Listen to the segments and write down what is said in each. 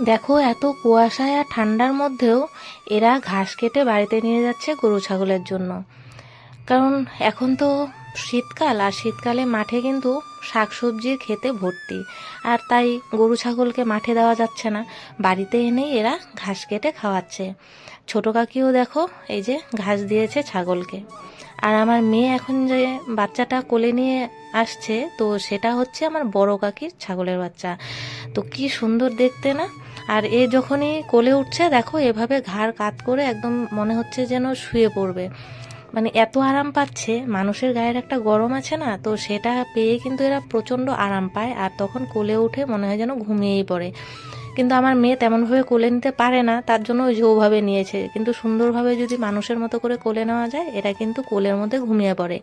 দেখো এত কুয়াশায় আর ঠান্ডার মধ্যেও এরা ঘাস কেটে বাড়িতে নিয়ে যাচ্ছে গরু ছাগলের জন্য। কারণ এখন তো শীতকাল, আর শীতকালে মাঠে কিন্তু শাকসবজির ক্ষেতে ভর্তি, আর তাই গরু ছাগলকে মাঠে দেওয়া যাচ্ছে না, বাড়িতে এনেই এরা ঘাস কেটে খাওয়াচ্ছে। ছোটো কাকিও দেখো এই যে ঘাস দিয়েছে ছাগলকে। আর আমার মেয়ে এখন যে বাচ্চাটা কোলে নিয়ে আসছে, তো সেটা হচ্ছে আমার বড় কাকির ছাগলের বাচ্চা। তো কি সুন্দর দেখতে না। আর এ যখনই কোলে উঠছে দেখো এভাবে ঘাড় কাত করে একদম মনে হচ্ছে যেন শুয়ে পড়বে, মানে এত আরাম পাচ্ছে। মানুষের গায়ের একটা গরম আছে না, তো সেটা পেয়ে কিন্তু এরা প্রচণ্ড আরাম পায়, আর তখন কোলে উঠে মনে হয় যেন ঘুমিয়েই পড়ে। কিন্তু আমার মেয়ে তেমনভাবে কোলে নিতে পারে না, তার জন্য ওই যে ওভাবে নিয়েছে। কিন্তু সুন্দরভাবে যদি মানুষের মতো করে কোলে নেওয়া যায়, এরা কিন্তু কোলের মধ্যে ঘুমিয়ে পড়ে।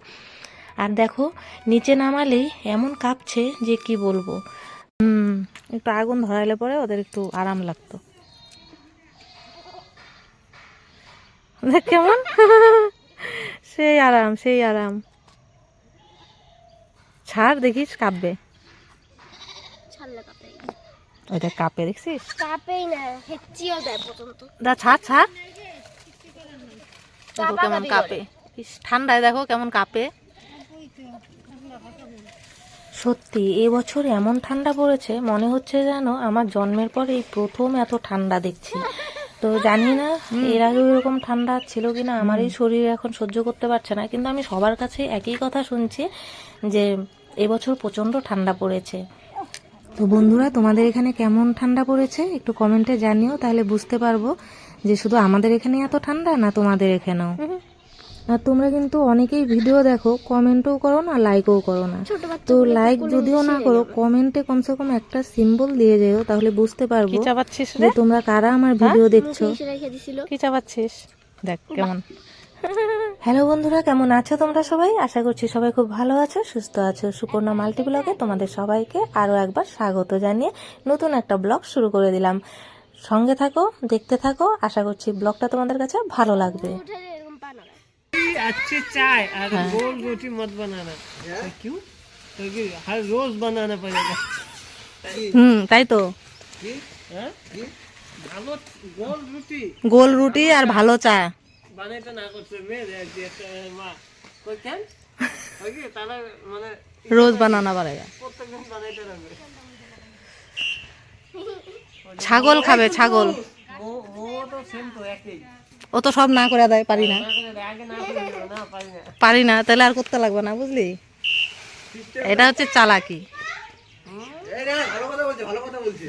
আর দেখো নিচে নামালেই এমন কাঁপছে যে কি বলবো। একটু আগুন ধরাইলে পরে ওদের একটু আরাম লাগতো। দেখ কেমন সেই আরাম, সেই আরাম। ছাড়, দেখিস কাঁপবে। ওইটা কাঁপে, দেখছিস? কাঁপেই না, হেঁচিও দেয় পর্যন্ত। দা ছাড় ছাড়, দেখো কেমন কাঁপে। ঠান্ডায় দেখো কেমন কাঁপে। সত্যি এবছর এমন ঠান্ডা পড়েছে, মনে হচ্ছে যেন আমার জন্মের পর এই প্রথম এত ঠান্ডা দেখছি। তো জানি না এর আগেও এরকম ঠান্ডা ছিল কিনা, আমার এই শরীর এখন সহ্য করতে পারছে না। কিন্তু আমি সবার কাছে একই কথা শুনছি যে এবছর প্রচণ্ড ঠান্ডা পড়েছে। তো বন্ধুরা, তোমাদের এখানে কেমন ঠান্ডা পড়েছে একটু কমেন্টে জানিও, তাহলে বুঝতে পারবো যে শুধু আমাদের এখানে এত ঠান্ডা না তোমাদের এখানেও। আর তোমরা কিন্তু অনেকেই ভিডিও দেখো, কমেন্টও করো না, লাইকও করো না। তো লাইক যদিও না করো, কমেন্টে কমসে কম একটা সিম্বল দিয়ে যেও, তাহলে বুঝতে পারবো যে তোমরা কারা আমার ভিডিও দেখছো। কি চাবাচ্ছিস? দেখ কেমন। হ্যালো বন্ধুরা, কেমন আছো তোমরা সবাই? আশা করছি সবাই খুব ভালো আছো, সুস্থ আছো। সুপর্ণা মাল্টি ব্লগে তোমাদের সবাইকে আরও একবার স্বাগত জানিয়ে নতুন একটা ব্লগ শুরু করে দিলাম। সঙ্গে থাকো, দেখতে থাকো, আশা করছি ব্লগটা তোমাদের কাছে ভালো লাগবে। अच्छी चाय और गोल रोटी मत बनाना। क्यों? क्योंकि हर रोज बनाना पड़ेगा। তাই তো। ভালো গোল রুটি, গোল রুটি আর ভালো চা বানাইতে না করছে মা কই কেন ওই কি তাহলে মানে রোজ বানানা পারেগা। প্রত্যেকদিন বানাইতে লাগবে। ছাগল খাবে, ছাগল। ও তো সেম তো একই। ও তো সব না করে দেয়, পারি না, আগে না করে দিও না, পারি না। পারি না, তাহলে আর করতে লাগবে না, বুঝলি? এটা হচ্ছে চালাকি। এই না ভালো কথা বলছে, ভালো কথা বলছে।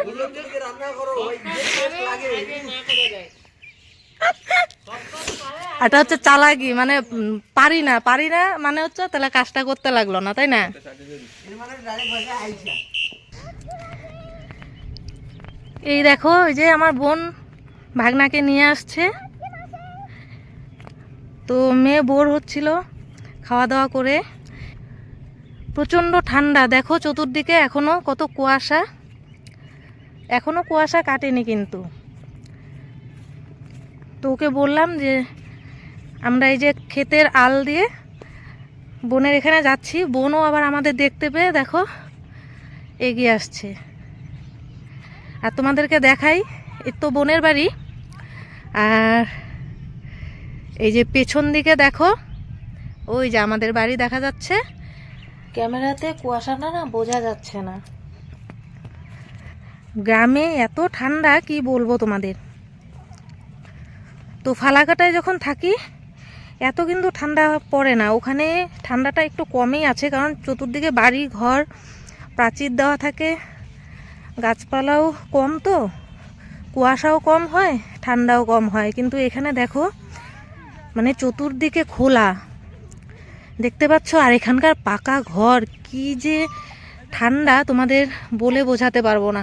এগুলো দিয়ে রান্না করো, ওই যে টেস্ট লাগে আগে না করে দেয়। এটা হচ্ছে চালাকি, মানে পারি না, পারি না মানে হচ্ছে তাহলে কাজটা করতে লাগলো না, তাই না? এই দেখো, ওই যে আমার বোন ভাগনাকে নিয়ে আসছে। তো মেয়ে বোর হচ্ছিল খাওয়া দাওয়া করে। প্রচণ্ড ঠান্ডা, দেখো চতুর্দিকে এখনো কত কুয়াশা, এখনো কুয়াশা কাটেনি কিন্তু। তো ওকে বললাম যে আমরা এই যে ক্ষেতের আল দিয়ে বোনের এখানে যাচ্ছি। বোনও আবার আমাদের দেখতে পেয়ে দেখো এগিয়ে আসছে। আর তোমাদেরকে দেখাই, এই তো বোনের বাড়ি। আর এই যে পেছন দিকে দেখো, ওই যে আমাদের বাড়ি দেখা যাচ্ছে। ক্যামেরাতে কুয়াশাটা না বোঝা যাচ্ছে না। গ্রামে এত ঠান্ডা কি বলবো তোমাদের। তো ফালাকাটায় যখন থাকি এত কিন্তু ঠান্ডা পড়ে না, ওখানে ঠান্ডাটা একটু কমই আছে, কারণ চতুর্দিকে বাড়ি ঘর, প্রাচীর দেওয়া থাকে, গাছপালাও কম, তো কুয়াশাও কম হয়, ঠান্ডাও কম হয়। কিন্তু এখানে দেখো মানে চতুর্দিকে খোলা, দেখতে পাচ্ছ। আর এখানকার পাকা ঘর, কি যে ঠান্ডা তোমাদের বলে বোঝাতে পারবো না,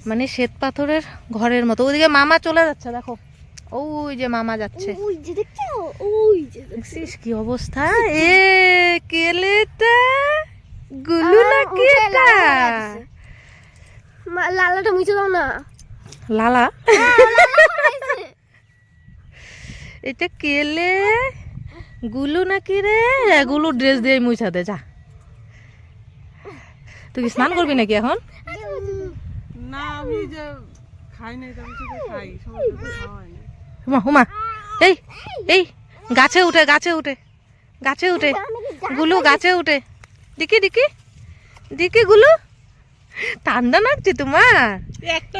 মানে শ্বেত পাথরের ঘরের মতো। ওইদিকে মামা চলে যাচ্ছে, দেখো ওই যে মামা যাচ্ছে, দেখছিস কি অবস্থা। এ কেলেটা গুলু নাকি এটা? লালাটা মুছে দাও না। লালা এটা কেলে গুলু নাকি রে? গুলু ড্রেস দিয়ে মুছা দে যা। তুই কি স্নান করবি নাকি এখন? না আমি যে খাই নাই তো আমি শুধু খাই, সবাই খাওয়া হয় না। হুমা হুমা, এই এই গাছে উঠে গাছে উঠে গাছে উঠে গুলু গাছে উঠে, ডিকি ডিকি ডিকি গুলু, ঠান্ডা লাগছে তোমার? একটা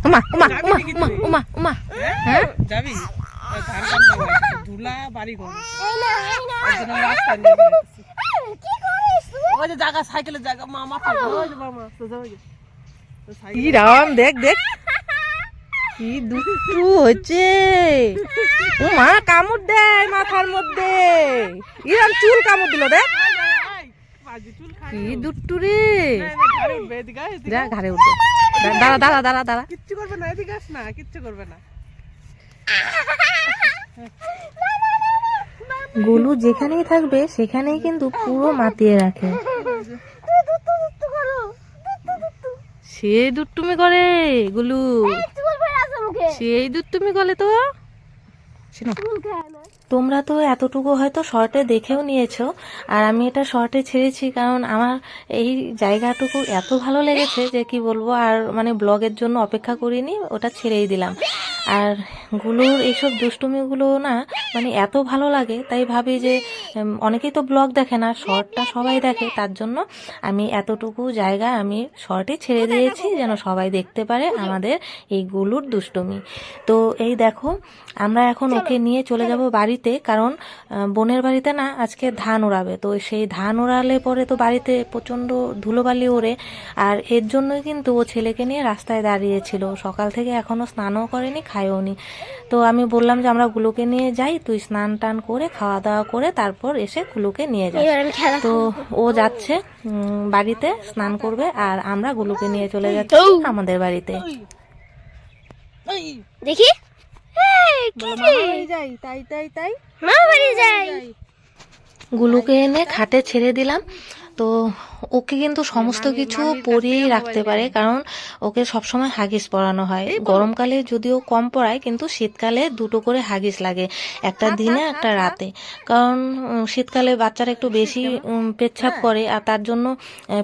উমা উমা উমা উমা উমা উমা, হ্যাঁ যাবি ধুলা বাড়ি ঘর ওই যে জায়গা, সাইকেলের জায়গা, মামা থাকে ওই যে মামা সোজা ওই যে কি রাম, দেখ দেখ কি দুষ্টু হচ্ছে। উমা কামড় দেয় মাথার মধ্যে, ইরাম চুল কামড় দিল, দেখ কি দুষ্টু রে। যা ঘাড়ে উঠবে, দাঁড়া দাঁড়া দাঁড়া দাঁড়া, কিচ্ছু করবে না, এদিকে আস না, কিচ্ছু করবে না। গুলু যেখানেই থাকবে সেখানেই কিন্তু পুরো মাতিয়ে রাখে। সে দুষ্টুমি করে গুলু, সেই দুষ্টুমি করে তো। শোনো, তোমরা তো এতটুকু হয়তো শর্টে দেখেও নিয়েছো, আর আমি এটা শর্টে ছেড়েছি কারণ আমার এই জায়গাটুকু এত ভালো লেগেছে যে কি বলবো, আর মানে ব্লগের জন্য অপেক্ষা করিনি, ওটা ছেড়েই দিলাম। আর গুলোর এইসব দুষ্টুমিগুলো না মানে এত ভালো লাগে, তাই ভাবি যে অনেকেই তো ব্লগ দেখে না, শর্টটা সবাই দেখে, তার জন্য আমি এতটুকু জায়গা আমি শর্টে ছেড়ে দিয়েছি যেন সবাই দেখতে পারে আমাদের এই গুলোর দুষ্টুমি। তো এই দেখো, আমরা এখন ওকে নিয়ে চলে যাব বাড়িতে, কারণ বোনের বাড়িতে না আজকে ধান ওড়াবে, তো সেই ধান ওড়ালে পরে তো বাড়িতে প্রচণ্ড ধুলোবালি ওড়ে, আর এর জন্যই কিন্তু ও ছেলেকে নিয়ে রাস্তায় দাঁড়িয়েছিল, সকাল থেকে এখনও স্নানও করেনি, খায়ও নি। তো আমি বললাম যে আমরা গুলোকে নিয়ে যাই, তুই স্নান টান করে খাওয়া দাওয়া করে তারপর এসে গুলোকে নিয়ে যাই। তো ও যাচ্ছে বাড়িতে স্নান করবে, আর আমরা গুলোকে নিয়ে চলে যাচ্ছি আমাদের বাড়িতে। দেখি যাই তাই তাই তাই গুলোকে এনে খাটে ছেড়ে দিলাম। তো ওকে কিন্তু সমস্ত কিছু পরিয়েই রাখতে পারে, কারণ ওকে সবসময় হাগিস পরানো হয়। গরমকালে যদিও কম পরায়, কিন্তু শীতকালে দুটো করে হাগিস লাগে, একটা দিনে একটা রাতে, কারণ শীতকালে বাচ্চারা একটু বেশি পেচ্ছাপ করে, আর তার জন্য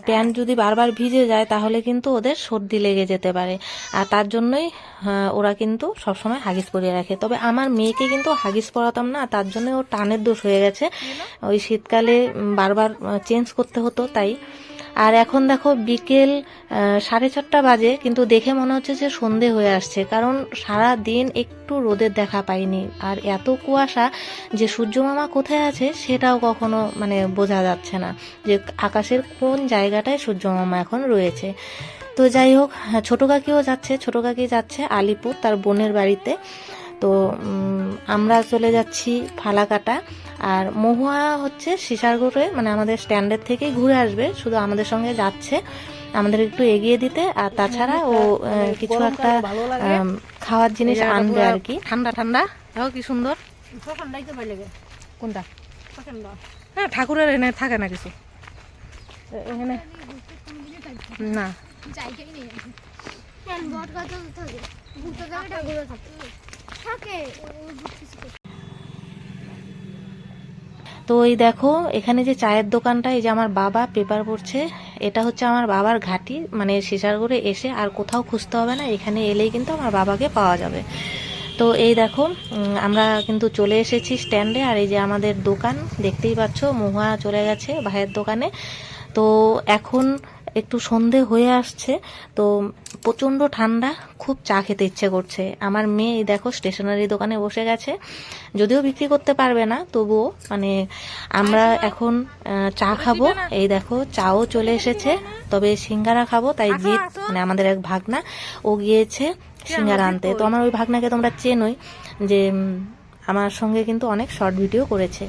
প্যান্ট যদি বারবার ভিজে যায় তাহলে কিন্তু ওদের সর্দি লেগে যেতে পারে, আর তার জন্যই ওরা কিন্তু সবসময় হাগিস পরিয়ে রাখে। তবে আমার মেয়েকে কিন্তু হাগিস পরাতাম না, তার জন্য ওর টানের দোষ হয়ে গেছে, ওই শীতকালে বারবার চেঞ্জ করতে হতো তাই। আর এখন দেখো বিকেল 4:30 বাজে, কিন্তু দেখে মনে হচ্ছে যে সন্ধে হয়ে আসছে, কারণ সারা দিন একটু রোদের দেখা পাইনি, আর এত কুয়াশা যে সূর্য মামা কোথায় আছে সেটাও কখনো মানে বোঝা যাচ্ছে না, যে আকাশের কোন জায়গাটায় সূর্য মামা এখন রয়েছে। তো যাই হোক, ছোটো কাকিও যাচ্ছে, ছোটো কাকি যাচ্ছে আলিপুর তার বোনের বাড়িতে। তো আমরা চলে যাচ্ছি ফালাকাটা, আর মহুয়া হচ্ছে শিশারগড়ে, মানে আমাদের স্ট্যান্ডের থেকেই ঘুরে আসবে, শুধু আমাদের সঙ্গে যাচ্ছে আমাদের একটু এগিয়ে দিতে, আর তাছাড়া ও কিছু একটা খাওয়ার জিনিস আনবে আর কি। ঠান্ডা ঠান্ডা, দেখো কি সুন্দর। কোনটা? হ্যাঁ, ঠাকুরের এনে থাকে না কিছু এখানে, না তো এই দেখো এখানে যে চায়ের দোকানটা, এই যে আমার বাবা পেপার পড়ছে, এটা হচ্ছে আমার বাবার ঘাঁটি, মানে শিশারগড়ে এসে আর কোথাও খুঁজতে হবে না, এখানে এলেই কিন্তু আমার বাবাকে পাওয়া যাবে। তো এই দেখো আমরা কিন্তু চলে এসেছি স্ট্যান্ডে, আর এই যে আমাদের দোকান দেখতেই পাচ্ছ, মহুয়া চলে গেছে ভাইয়ের দোকানে। তো এখন একটু সন্ধে হয়ে আসছে, তো প্রচণ্ড ঠান্ডা, খুব চা খেতে ইচ্ছে করছে। আমার মেয়ে এই দেখো স্টেশনারি দোকানে বসে গেছে, যদিও বিক্রি করতে পারবে না, তবুও মানে আমরা এখন চা খাবো। এই দেখো চাও চলে এসেছে, তবে সিঙ্গারা খাবো, তাই জিৎ মানে আমাদের এক ভাগনা, ও গিয়েছে সিঙ্গারা আনতে। তো আমার ওই ভাগনাকে তোমরা চেনোই, যে আমার সঙ্গে কিন্তু অনেক শর্ট ভিডিও করেছে।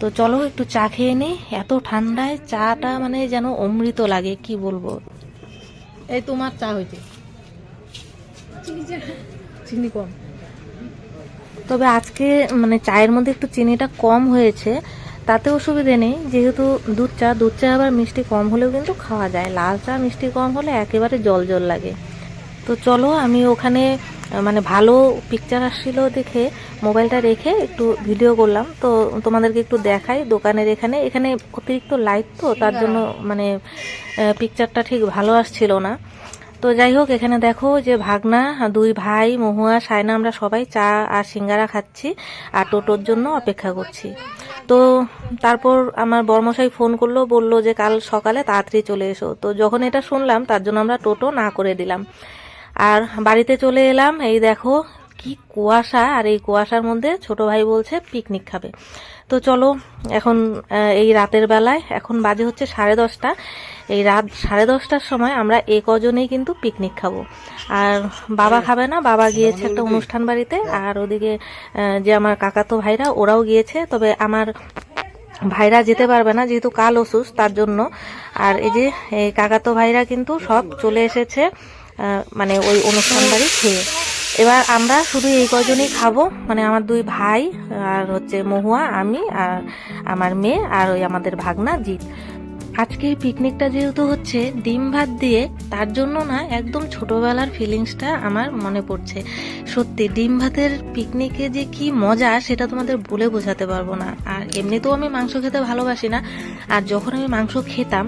তো চলো একটু চা খেয়ে নিই, এত ঠান্ডায় চাটা মানে যেন অমৃত লাগে, কি বলবো। এই তোমার চা হয়েছে, চিনি কম, তবে আজকে মানে চায়ের মধ্যে একটু চিনিটা কম হয়েছে, তাতে অসুবিধে নেই, যেহেতু দুধ চা আবার মিষ্টি কম হলেও কিন্তু খাওয়া যায়, লাল চা মিষ্টি কম হলে একেবারে জল জল লাগে। তো চলো আমি ওখানে মানে ভালো পিকচার আসছিল দেখে মোবাইলটা রেখে একটু ভিডিও করলাম। তো তোমাদেরকে একটু দেখাই দোকানের এখানে এখানে অতিরিক্ত লাইট তো তার জন্য মানে পিকচারটা ঠিক ভালো আসছিল না। তো যাই হোক, এখানে দেখো যে ভাগনা, দুই ভাই, মহুয়া, সায়না, আমরা সবাই চা আর সিঙ্গারা খাচ্ছি আর টোটোর জন্য অপেক্ষা করছি। তো তারপর আমার বরমশাই ফোন করলো, বললো যে কাল সকালে তাড়াতাড়ি চলে এসো। তো যখন এটা শুনলাম তার জন্য আমরা টোটো না করে দিলাম আর বাড়িতে চলে এলাম। এই দেখো কি কুয়াশা, আর এই কুয়াশার মধ্যে ছোট ভাই বলছে পিকনিক খাবে। তো চলো এখন এই রাতের বেলায়, এখন বাজে হচ্ছে 10:30, এই রাত 10:30টার সময় আমরা এই কজনেই কিন্তু পিকনিক খাবো। আর বাবা খাবে না, বাবা গিয়েছে একটা অনুষ্ঠান বাড়িতে, আর ওদিকে যে আমার কাকাতো ভাইরা ওরাও গিয়েছে, তবে আমার ভাইরা যেতে পারবে না যেহেতু কাল অসুস্থ তার জন্য। আর এই যে এই কাকাতো ভাইরা কিন্তু সব চলে এসেছে মানে ওই অনুষ্ঠান বাড়ি খেয়ে। এবার আমরা শুধু এই কজনই খাবো, মানে আমার দুই ভাই আর হচ্ছে মহুয়া, আমি আর আমার মেয়ে আর ওই আমাদের ভাগনা জিৎ। আজকের পিকনিকটা যেহেতু হচ্ছে ডিম ভাত দিয়ে, তার জন্য না একদম ছোটবেলার ফিলিংসটা আমার মনে পড়ছে। সত্যি ডিম ভাতের পিকনিকে যে কি মজা সেটা তোমাদের বলে বোঝাতে পারবো না। আর এমনিতেও আমি মাংস খেতে ভালোবাসি না, আর যখন আমি মাংস খেতাম,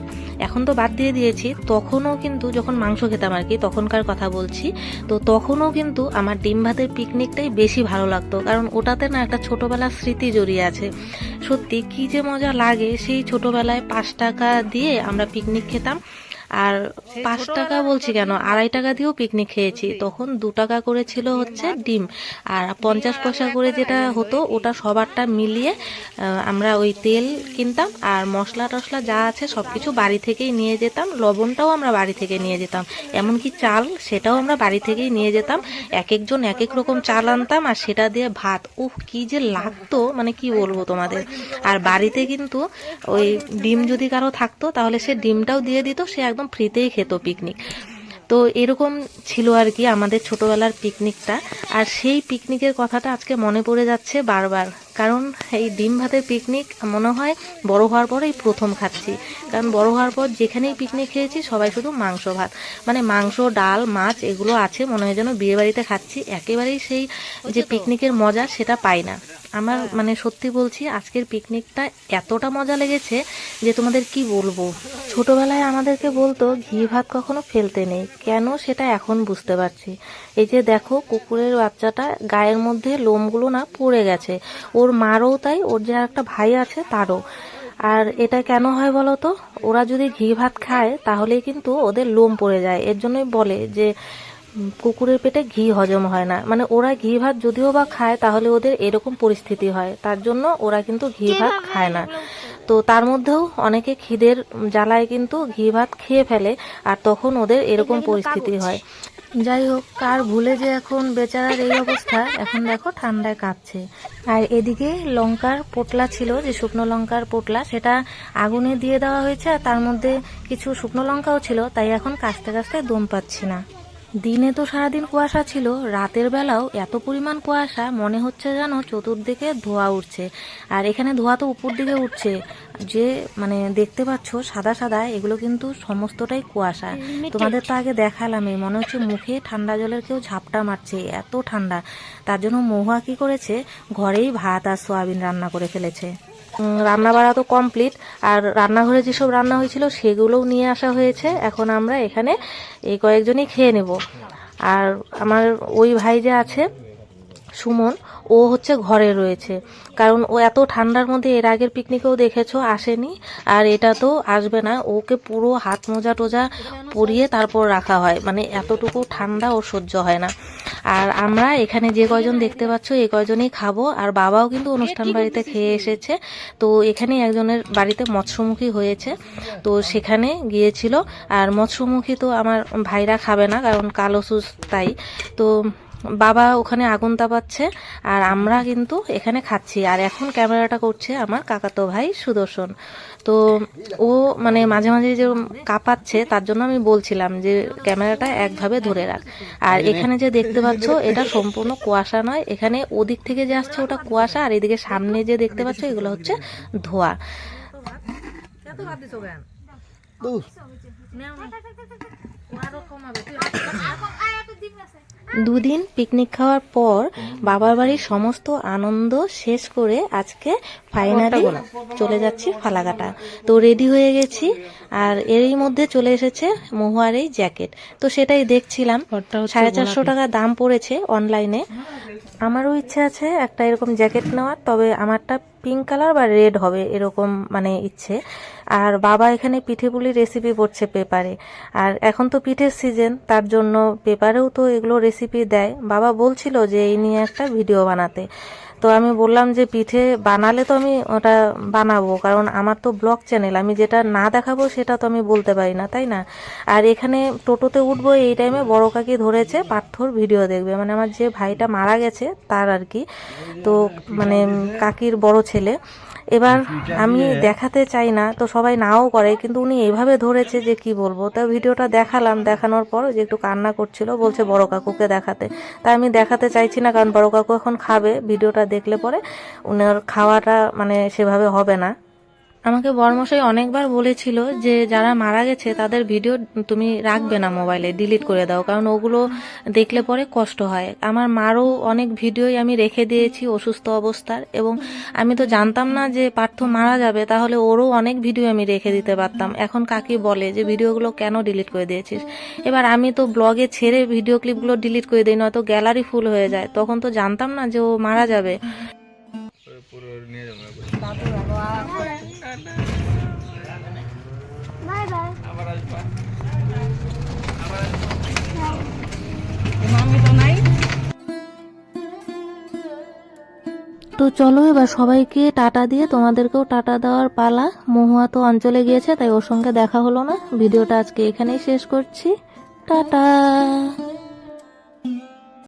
এখন তো বাদ দিয়ে দিয়েছি, তখনও কিন্তু যখন মাংস খেতাম আর কি, তখনকার কথা বলছি, তো তখনও কিন্তু আমার ডিম ভাতের পিকনিকটাই বেশি ভালো লাগতো, কারণ ওটাতে না একটা ছোটবেলার স্মৃতি জড়িয়ে আছে। সত্যি কি যে মজা লাগে, সেই ছোটবেলায় 5 টাকা দিয়ে আমরা পিকনিক খেতাম। আর 5 টাকা বলছি কেন, 2.5 টাকা দিয়েও পিকনিক খেয়েছি। তখন 2 টাকা করে ছিল হচ্ছে ডিম, আর 50 পয়সা করে যেটা হতো ওটা সবারটা মিলিয়ে আমরা ওই তেল কিনতাম, আর মশলা টশলা যা আছে সবকিছু বাড়ি থেকেই নিয়ে যেতাম। লবণটাও আমরা বাড়ি থেকে নিয়ে যেতাম, এমনকি চাল সেটাও আমরা বাড়ি থেকেই নিয়ে যেতাম। এক একজন এক এক রকম চাল আনতাম, আর সেটা দিয়ে ভাত, উফ কি যে লাগতো, মানে কি বলবো তোমাদের। আর বাড়িতে কিন্তু ওই ডিম যদি কারো থাকতো তাহলে সে ডিমটাও দিয়ে দিত, সে একদম ফ্রিতেই খেত পিকনিক। তো এরকম ছিল আর কি আমাদের ছোটবেলার পিকনিকটা। আর সেই পিকনিকের কথাটা আজকে মনে পড়ে যাচ্ছে বারবার, কারণ এই ডিম ভাতের পিকনিক মনে হয় বড় হওয়ার পর এই প্রথম খাচ্ছি। কারণ বড় হওয়ার পর যেখানেই পিকনিক খেয়েছি সবাই শুধু মাংস ভাত, মানে মাংস, ডাল, মাছ এগুলো আছে, মনে হয় যেন বিয়ে বাড়িতে খাচ্ছি। একেবারেই সেই যে পিকনিকের মজা সেটা পাই না। আমার মানে সত্যি বলছি, আজকের পিকনিকটা এতটা মজা লেগেছে যে তোমাদের কি বলবো। ছোটবেলায় আমাদেরকে বলতো ঘি ভাত কখনো ফেলতে নেই, কেন সেটা এখন বুঝতে পারছি। এই যে দেখো কুকুরের বাচ্চাটা গায়ের মধ্যে লোমগুলো না পড়ে গেছে, ওর মারও তাই, ওর যে একটা ভাই আছে তারও। আর এটা কেন হয় বলো তো, ওরা যদি ঘি ভাত খায় তাহলেই কিন্তু ওদের লোম পড়ে যায়। এর জন্যই বলে যে কুকুরের পেটে ঘি হজম হয় না, মানে ওরা ঘি ভাত যদিও বা খায় তাহলে ওদের এরকম পরিস্থিতি হয়, তার জন্য ওরা কিন্তু ঘি ভাত খায় না। তো তার মধ্যেও অনেকে খিদের জ্বালায় কিন্তু ঘি ভাত খেয়ে ফেলে, আর তখন ওদের এরকম পরিস্থিতি হয়। যাই হোক, কার ভুলে যে এখন বেচারার এই অবস্থা, এখন দেখো ঠান্ডায় কাঁপছে। আর এদিকে লঙ্কার পোটলা ছিল, যে শুকনো লঙ্কার পোটলা, সেটা আগুনে দিয়ে দেওয়া হয়েছে, আর তার মধ্যে কিছু শুকনো লঙ্কাও ছিল, তাই এখন কাস্তে কাস্তে দম পাচ্ছি না। দিনে তো সারাদিন কুয়াশা ছিল, রাতের বেলাও এত পরিমাণ কুয়াশা, মনে হচ্ছে যেন চতুর্দিকে ধোঁয়া উঠছে। আর এখানে ধোঁয়া তো উপর দিকে উঠছে, যে মানে দেখতে পাচ্ছ সাদা সাদা, এগুলো কিন্তু সমস্তটাই কুয়াশা। তোমাদের তো আগে দেখালামই, মনে হচ্ছে মুখে ঠান্ডা জলের কেউ ঝাপটা মারছে, এত ঠান্ডা। তার জন্য মহুয়া কি করেছে, ঘরেই ভাত আর সোয়াবিন রান্না করে ফেলেছে। রান্না বাড়া তো কমপ্লিট, আর রান্নাঘরে যেসব রান্না হয়েছিল সেগুলোও নিয়ে আসা হয়েছে। এখন আমরা এখানে এই কয়েকজনই খেয়ে নেব। আর আমার ওই ভাই যে আছে সুমন, ও হচ্ছে ঘরে রয়েছে, কারণ ও এত ঠান্ডার মধ্যে এর আগের পিকনিকেও দেখেছো আসেনি, আর এটা তো আসবে না। ওকে পুরো হাত মোজা টোজা পরিয়ে তারপর রাখা হয়, মানে এতটুকু ঠান্ডা ওর সহ্য হয় না। আর আমরা এখানে যে কয়জন দেখতে পাচ্ছ এই কয়জনই খাবো, আর বাবাও কিন্তু অনুষ্ঠান বাড়িতে খেয়ে এসেছে। তো এখানে একজনের বাড়িতে মৎস্যমুখী হয়েছে, তো সেখানে গিয়েছিল। আর মৎস্যমুখী তো আমার ভাইরা খাবে না, কারণ কালো সুস, তাই। তো বাবা ওখানে আগুন তাপাচ্ছে, আর আমরা কিন্তু এখানে খাচ্ছি। আর এখন ক্যামেরাটা করছে আমার কাকাতো ভাই সুদর্শন। তো ও মানে মাঝে মাঝে যে কাঁপাচ্ছে, তার জন্য আমি বলছিলাম যে ক্যামেরাটা একভাবে ধরে রাখ। আর এখানে যে দেখতে পাচ্ছ এটা সম্পূর্ণ কুয়াশা নয়, এখানে ওদিক থেকে যে আসছে ওটা কুয়াশা, আর এদিকে সামনে যে দেখতে পাচ্ছ এগুলো হচ্ছে ধোঁয়া। দুদিন পিকনিক খাওয়ার পর বাবার বাড়ির সমস্ত আনন্দ শেষ করে আজকে ফাইনালি চলে যাচ্ছি ফালাকাটা। তো রেডি হয়ে গেছি, আর এরই মধ্যে চলে এসেছে মহুয়ার এই জ্যাকেট। তো সেটাই দেখছিলাম, 450 টাকা দাম পড়েছে অনলাইনে। আমারও ইচ্ছে আছে একটা এরকম জ্যাকেট নেওয়ার, তবে আমারটা পিঙ্ক কালার বা রেড হবে এরকম মানে ইচ্ছে। আর বাবা এখানে পিঠে পুলি রেসিপি পড়ছে পেপারে, আর এখন তো পিঠের সিজন, তার জন্য পেপারেও তো এগুলো রেসিপি দেয়। বাবা বলছিল যে এই নিয়ে একটা ভিডিও বানাতে, তো আমি বললাম যে পিঠে বানালে তো আমি ওটা বানাবো, কারণ আমার তো ব্লগ চ্যানেল, আমি যেটা না দেখাবো সেটা তো আমি বলতে পারি না, তাই না? আর এখানে টোটোতে উঠবো এই টাইমে বড় কাকি ধরেছে পার্থর ভিডিও দেখবে, মানে আমার যে ভাইটা মারা গেছে তার আর কি, তো মানে কাকির বড় ছেলে। এবার আমি দেখাতে চাই না, তো সবাই নাও করে, কিন্তু উনি এইভাবে ধরেছে যে কি বলবো। তা ভিডিওটা দেখালাম, দেখানোর পর যে একটু কান্না করছিল, বলছে বড় কাকুকে দেখাতে। তাই আমি দেখাতে চাইছি না, কারণ বড় কাকু এখন খাবে, ভিডিওটা দেখলে পরে উনার খাওয়াটা মানে সেভাবে হবে না। আমাকে বড়মশাই অনেকবার বলেছিল যে যারা মারা গেছে তাদের ভিডিও তুমি রাখবে না মোবাইলে, ডিলিট করে দাও, কারণ ওগুলো দেখলে পরে কষ্ট হয়। আমার মারও অনেক ভিডিওই আমি রেখে দিয়েছি অসুস্থ অবস্থার, এবং আমি তো জানতাম না যে পার্থ মারা যাবে, তাহলে ওরও অনেক ভিডিও আমি রেখে দিতে পারতাম। এখন কাকি বলে যে ভিডিওগুলো কেন ডিলিট করে দিয়েছিস? এবার আমি তো ব্লগে ছেড়ে ভিডিও ক্লিপগুলো ডিলিট করে দিই, নয়তো গ্যালারি ফুল হয়ে যায়। তখন তো জানতাম না যে ও মারা যাবে। Bye bye. তো চলো এবার সবাইকে টাটা দিয়ে তোমাদেরকেও টাটা দেওয়ার পালা। মহুয়া তো অঞ্চলে গিয়েছে, তাই ওর সঙ্গে দেখা হলো না। ভিডিওটা আজকে এখানেই শেষ করছি। টাটা।